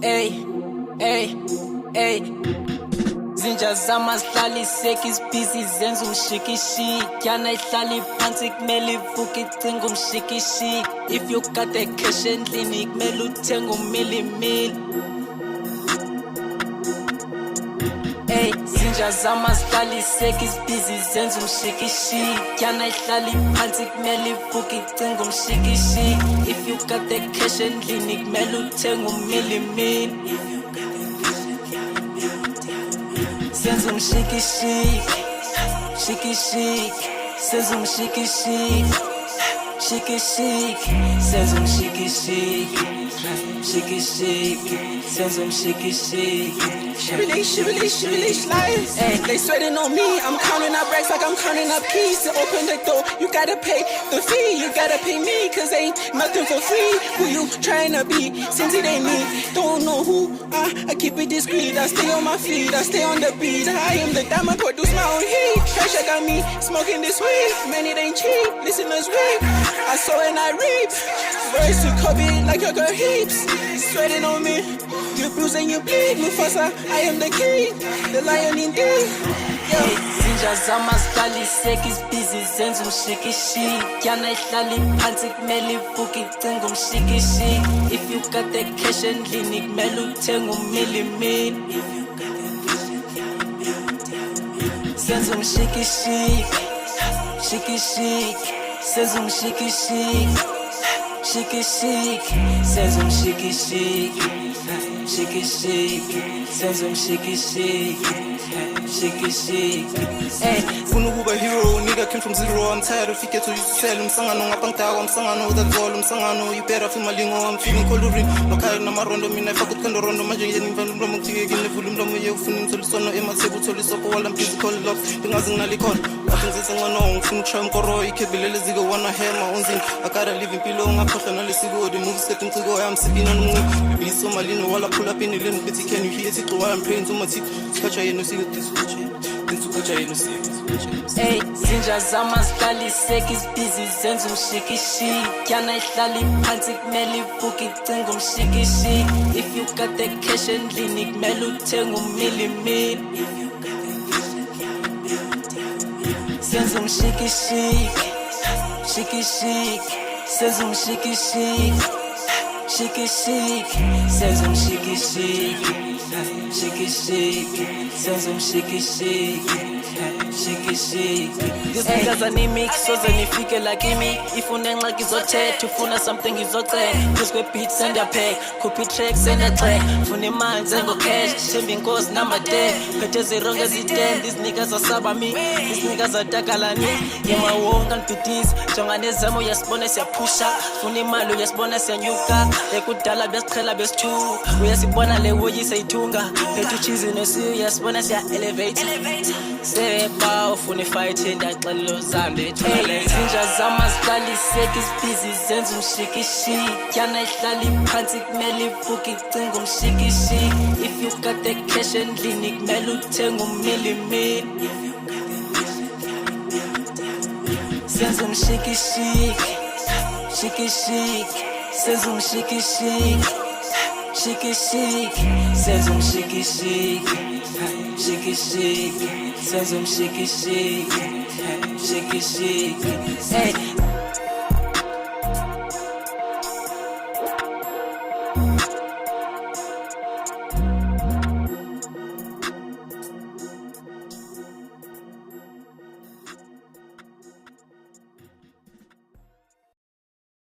Ey, ey, ey. Zinja zama zihlala iseki isibhizi zenza umshikishiki. Yana ihlala phansi kumele ivuke icinga umshikishiki. If you got the cash endlini kumele uthenge umilimili. Ey, zinja zama zihlala iseki isibhizi zenza umshikishiki. Yana ihlala phansi kumele ivuke icinga umshikishiki. If you got the cash endlini kumele uthenge umilimili. Senza umshikishiki, shikishiki, senza umshikishiki, shikishiki, senza umshikishiki, shikishiki, senza umshikishiki. Shibili, slice. They sweating on me, I'm counting up racks like I'm counting up keys. To open the door, you gotta pay the fee, you gotta pay me, cause ain't nothing for free. Who you trying to be, since it ain't me, don't know who, I keep it discreet, I stay on my feet, I stay on the beat. I am the diamond, produce my own heat. Pressure got me, smoking this weed, man it ain't cheap, listeners weep. I sow and I reap, words to cover like your girl heaps. Sweating on me, you bruise and you bleed, Mufasa, I am the king, the lion indeed. Hey, zinja zama zihlala iseki isibhizi zenza umshikishiki. Yana ihlala phansi kumele ivuke icinga umshikishiki. If you got the cash endlini kumele uthenge umilimili. Senza umshikishiki, shikishiki, senza umshikishiki, shikishiki, senza umshikishiki, shikishiki, senza umshikishiki. Hey, funa ukuba hero, nigga came from zero. I'm tired of it to sell. Umsangano ngapangtawa, umsangano that's all. Umsangano you better feel malingo. I'm feeling coloring. Makaya na marondo mina fakut kando rondo manje yeni mvalo mlomo ktige gine vulu mlomo ye ufuni msolisono ema sebu solisopo wala physical love. Bingazi ngalikon. Wathingise ngano ngifuna try mkoro ikhebilele ziko wana hema unzini. Akara live impilo ngaphohle nalesiko the movie set umciko I'm sipping on umnciko. Biliso malino wala pull up in the lane bithi can you hear it go I'm praying to my teeth. Skacha yenu sigo this. Ey, zinja zama zihlala iseki isibhizi zenza umshikishiki. Yana ihlala phansi kumele ivuke icinga umshikishiki. If you got the cash endlini kumele uthenge umilimili. Senza umshikishiki, shikishiki, senza umshikishiki, shikishiki, senza umshikishiki. Shikishiki, senza umshikishiki, shikishiki. These niggas are nimic, so zenifike like imi. Ifuna ngxaki izothetha, ufuna something izocela. Just go beat, send a pack, copy track, send a track. Funa imali, zengo cash, shembi inkosi number 10. Phethe zironke zi-10, these niggas asaba me. These niggas adakalani, yema wonke anibhidisi. Jonga nezemo uyasibona siyapusha. Funa imali uyasibona siyanyuka. Ekudala besiqhela besithuka, uyasibona le woyise ithunga. Phethe uchizi nosiyo uyasibona siya-elevate. Seba ufuna ifight endaxela uzambe ethwele. Zinja zama zihlala iseki isibhizi zenza umshikishiki. Yana ihlala phansi kumele ivuke icinga umshikishiki. If you got the cash endlini kumele uthenge umilimili. Senza umshikishiki, shikishiki, senza umshikishiki, shikishiki, senza umshikishiki, shikishiki, senza umshikishiki, shikishiki. Hey,